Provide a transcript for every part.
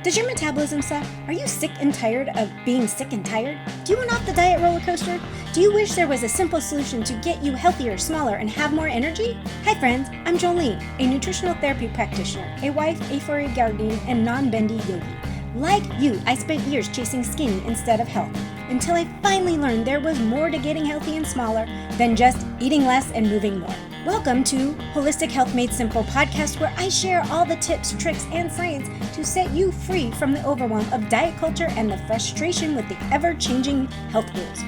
Does your metabolism suck? Are you sick and tired of being sick and tired? Do you want off the diet roller coaster? Do you wish there was a simple solution to get you healthier, smaller, and have more energy? Hi friends, I'm Jolene, a nutritional therapy practitioner, a wife, a furry guardian, and non-bendy yogi. Like you, I spent years chasing skinny instead of health, until I finally learned there was more to getting healthy and smaller than just eating less and moving more. Welcome to Holistic Health Made Simple podcast, where I share all the tips, tricks, and science to set you free from the overwhelm of diet culture and the frustration with the ever-changing health rules.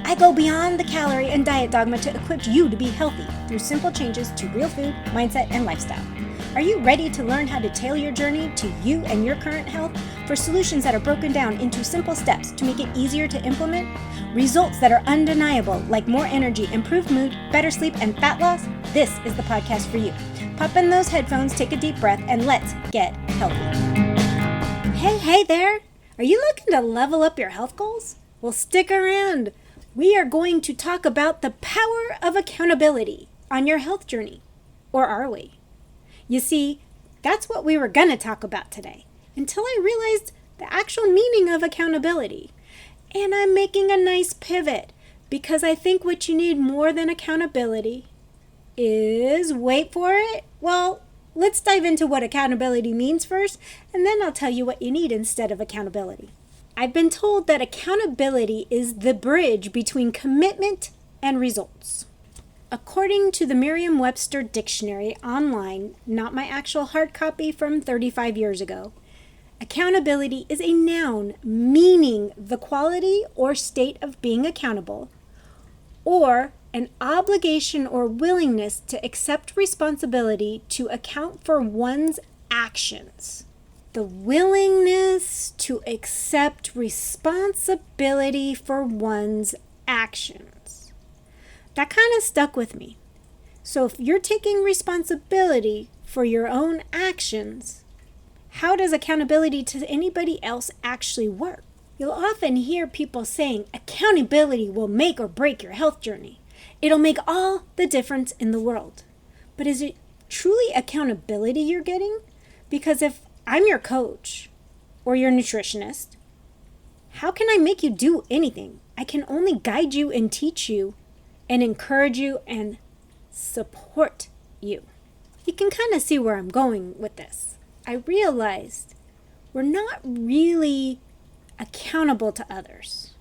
I go beyond the calorie and diet dogma to equip you to be healthy through simple changes to real food, mindset, and lifestyle. Are you ready to learn how to tailor your journey to you and your current health for solutions that are broken down into simple steps to make it easier to implement? Results that are undeniable, like more energy, improved mood, better sleep, and fat loss? This is the podcast for you. Pop in those headphones, take a deep breath, and let's get healthy. Hey there! Are you looking to level up your health goals? Well, stick around. We are going to talk about the power of accountability on your health journey. Or are we? You see, that's what we were going to talk about today, until I realized the actual meaning of accountability. And I'm making a nice pivot, because I think what you need more than accountability is, wait for it, well, let's dive into what accountability means first, and then I'll tell you what you need instead of accountability. I've been told that accountability is the bridge between commitment and results. According to the Merriam-Webster dictionary online, not my actual hard copy from 35 years ago, accountability is a noun meaning the quality or state of being accountable, or an obligation or willingness to accept responsibility to account for one's actions. The willingness to accept responsibility for one's actions. That kind of stuck with me. So if you're taking responsibility for your own actions, how does accountability to anybody else actually work? You'll often hear people saying accountability will make or break your health journey. It'll make all the difference in the world. But is it truly accountability you're getting? Because if I'm your coach or your nutritionist, how can I make you do anything? I can only guide you and teach you and encourage you and support you. You can kind of see where I'm going with this. I realized we're not really accountable to others.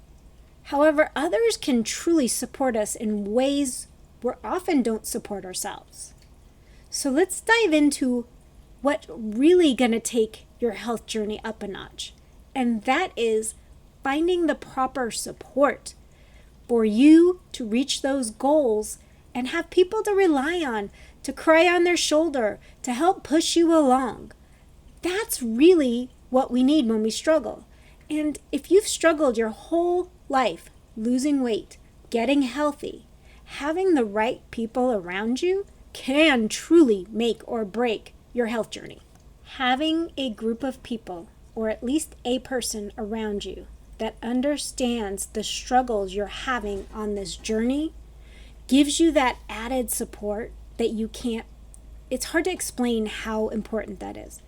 However, others can truly support us in ways we often don't support ourselves. So let's dive into what's really going to take your health journey up a notch. And that is finding the proper support for you to reach those goals and have people to rely on, to cry on their shoulder, to help push you along. That's really what we need when we struggle. And if you've struggled your whole life losing weight, getting healthy, having the right people around you can truly make or break your health journey. Having a group of people, or at least a person around you, that understands the struggles you're having on this journey gives you that added support that you can't, it's hard to explain how important that is.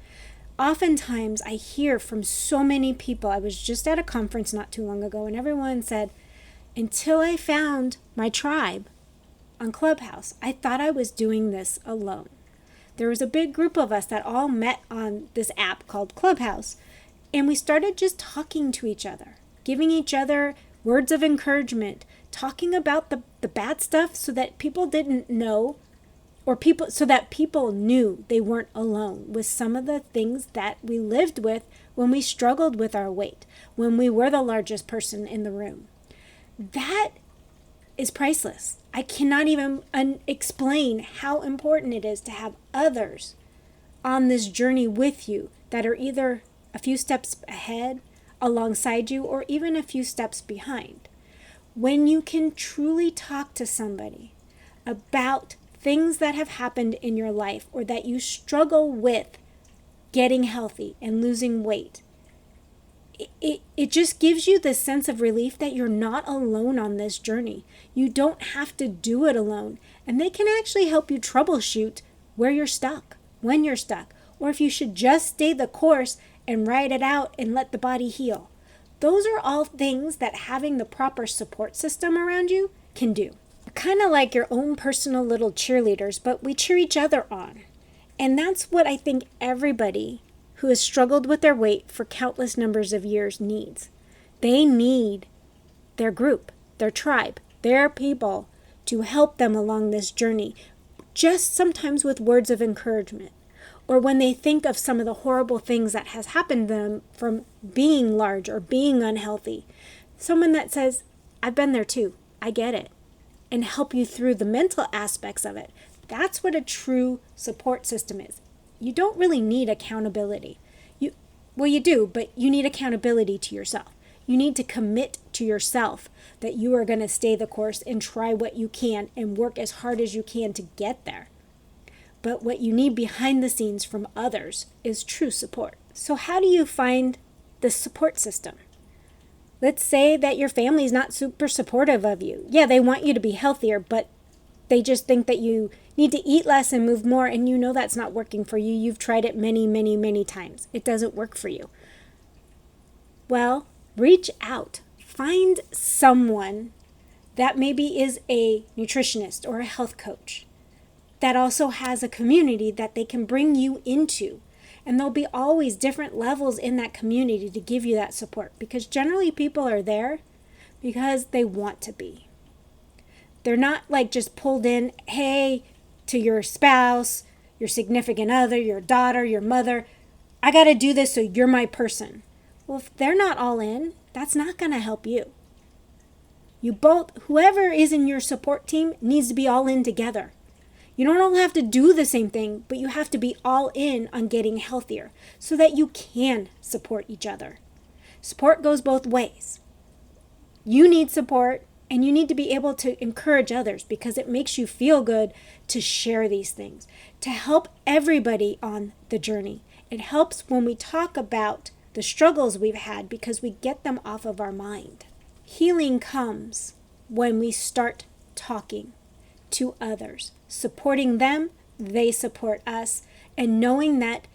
Oftentimes I hear from so many people, I was just at a conference not too long ago and everyone said, until I found my tribe on Clubhouse, I thought I was doing this alone. There was a big group of us that all met on this app called Clubhouse, and we started just talking to each other, giving each other words of encouragement, talking about the bad stuff so that people didn't know, so that people knew they weren't alone with some of the things that we lived with when we struggled with our weight, when we were the largest person in the room. That is priceless. I cannot even explain how important it is to have others on this journey with you that are either a few steps ahead, alongside you, or even a few steps behind. When you can truly talk to somebody about things that have happened in your life or that you struggle with getting healthy and losing weight, it just gives you this sense of relief that you're not alone on this journey. You don't have to do it alone. And they can actually help you troubleshoot where you're stuck, when you're stuck, or if you should just stay the course and ride it out and let the body heal. Those are all things that having the proper support system around you can do. Kind of like your own personal little cheerleaders, but we cheer each other on. And that's what I think everybody who has struggled with their weight for countless numbers of years needs. They need their group, their tribe, their people to help them along this journey, just sometimes with words of encouragement. Or when they think of some of the horrible things that has happened to them from being large or being unhealthy, someone that says, I've been there too, I get it, and help you through the mental aspects of it. That's what a true support system is. You don't really need accountability. You do, but you need accountability to yourself. You need to commit to yourself that you are going to stay the course and try what you can and work as hard as you can to get there. But what you need behind the scenes from others is true support. So how do you find the support system? Let's say that your family is not super supportive of you. Yeah, they want you to be healthier, but they just think that you need to eat less and move more, and you know that's not working for you. You've tried it many, many, many times. It doesn't work for you. Well, reach out. Find someone that maybe is a nutritionist or a health coach that also has a community that they can bring you into. And there'll be always different levels in that community to give you that support, because generally people are there because they want to be. They're not like just pulled in, hey, to your spouse, your significant other, your daughter, your mother, I got to do this so you're my person. Well, if they're not all in, that's not going to help you. You both, whoever is in your support team needs to be all in together. You don't all have to do the same thing, but you have to be all in on getting healthier so that you can support each other. Support goes both ways. You need support, and you need to be able to encourage others because it makes you feel good to share these things, to help everybody on the journey. It helps when we talk about the struggles we've had because we get them off of our mind. Healing comes when we start talking to others, supporting them, they support us, and knowing that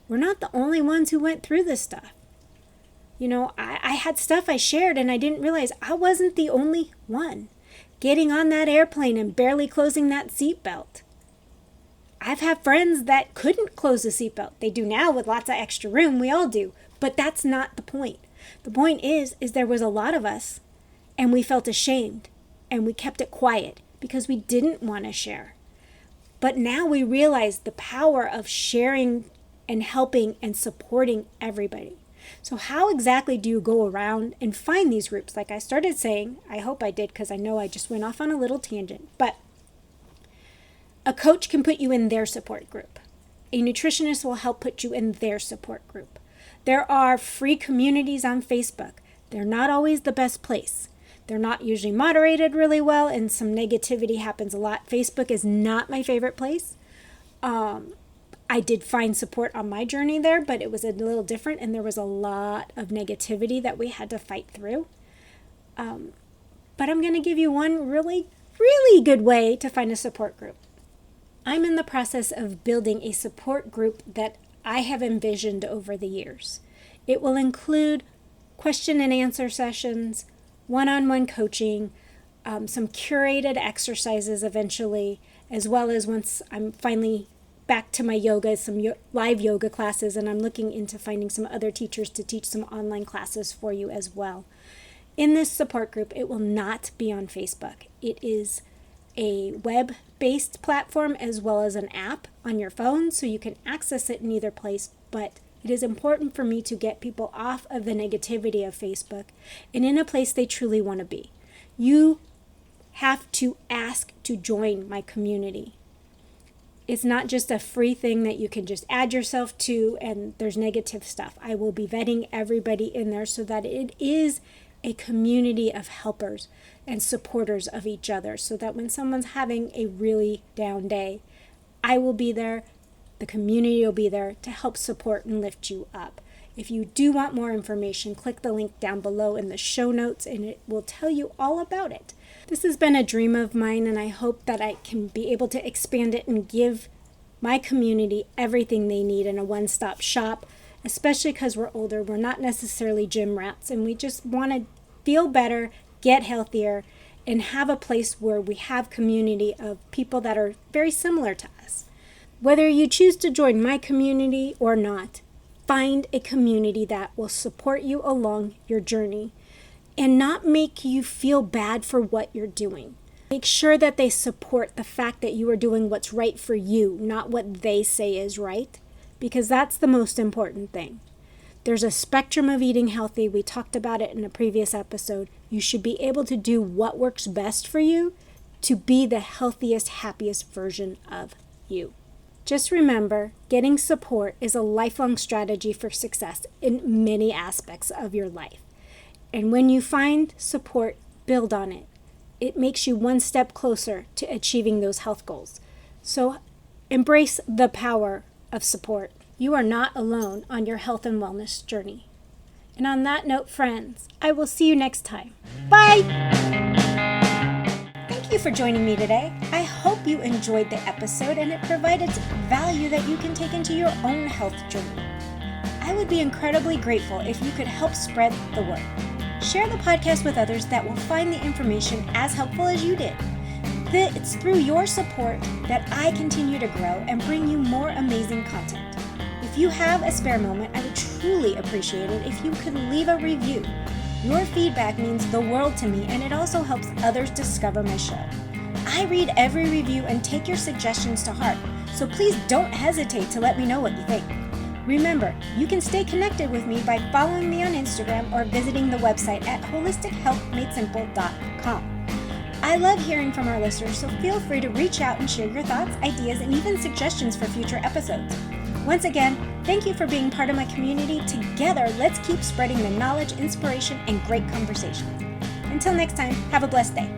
we're not the only ones who went through this stuff. You know, I had stuff I shared and I didn't realize I wasn't the only one. Getting on that airplane and barely closing that seatbelt. I've had friends that couldn't close the seatbelt. They do now with lots of extra room. We all do. But that's not the point. The point is there was a lot of us and we felt ashamed and we kept it quiet because we didn't want to share. But now we realize the power of sharing and helping and supporting everybody. So how exactly do you go around and find these groups? Like I started saying, I hope I did because I know I just went off on a little tangent, but a coach can put you in their support group. A nutritionist will help put you in their support group. There are free communities on Facebook. They're not always the best place. They're not usually moderated really well, and some negativity happens a lot. Facebook is not my favorite place. I did find support on my journey there, but it was a little different, and there was a lot of negativity that we had to fight through. But I'm going to give you one really, really good way to find a support group. I'm in the process of building a support group that I have envisioned over the years. It will include question and answer sessions, one-on-one coaching, some curated exercises eventually, as well as once I'm finally back to my yoga, some live yoga classes, and I'm looking into finding some other teachers to teach some online classes for you as well. In this support group, it will not be on Facebook. It is a web-based platform as well as an app on your phone, so you can access it in either place, but it is important for me to get people off of the negativity of Facebook and in a place they truly want to be. You have to ask to join my community. It's not just a free thing that you can just add yourself to and there's negative stuff. I will be vetting everybody in there so that it is a community of helpers and supporters of each other, so that when someone's having a really down day, I will be there, the community will be there to help support and lift you up. If you do want more information, click the link down below in the show notes and it will tell you all about it. This has been a dream of mine, and I hope that I can be able to expand it and give my community everything they need in a one-stop shop, especially because we're older. We're not necessarily gym rats, and we just want to feel better, get healthier, and have a place where we have community of people that are very similar to us. Whether you choose to join my community or not, find a community that will support you along your journey and not make you feel bad for what you're doing. Make sure that they support the fact that you are doing what's right for you, not what they say is right, because that's the most important thing. There's a spectrum of eating healthy. We talked about it in a previous episode. You should be able to do what works best for you to be the healthiest, happiest version of you. Just remember, getting support is a lifelong strategy for success in many aspects of your life. And when you find support, build on it. It makes you one step closer to achieving those health goals. So embrace the power of support. You are not alone on your health and wellness journey. And on that note, friends, I will see you next time. Bye! Thank you for joining me today. I hope you enjoyed the episode and it provided value that you can take into your own health journey. I would be incredibly grateful if you could help spread the word. Share the podcast with others that will find the information as helpful as you did. It's through your support that I continue to grow and bring you more amazing content. If you have a spare moment, I would truly appreciate it if you could leave a review. Your feedback means the world to me, and it also helps others discover my show. I read every review and take your suggestions to heart, so please don't hesitate to let me know what you think. Remember, you can stay connected with me by following me on Instagram or visiting the website at holistichealthmadesimple.com. I love hearing from our listeners, so feel free to reach out and share your thoughts, ideas, and even suggestions for future episodes. Once again, thank you for being part of my community. Together, let's keep spreading the knowledge, inspiration, and great conversations. Until next time, have a blessed day.